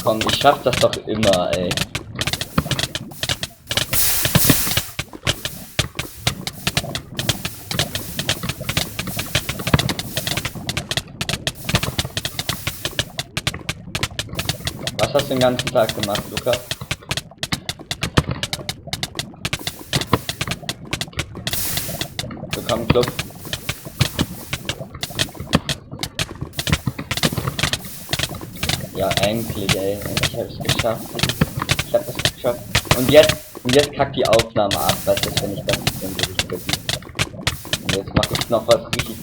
Komm, ich schaff das doch immer, ey. Was hast du den ganzen Tag gemacht, Luca? Willkommen, Club. Ja, endlich, ey. Ich hab's geschafft. Ich hab das geschafft. Und jetzt kackt die Aufnahme ab. Was ist, wenn ich das nicht bin, würde ich bitten. Und jetzt mache ich noch was richtig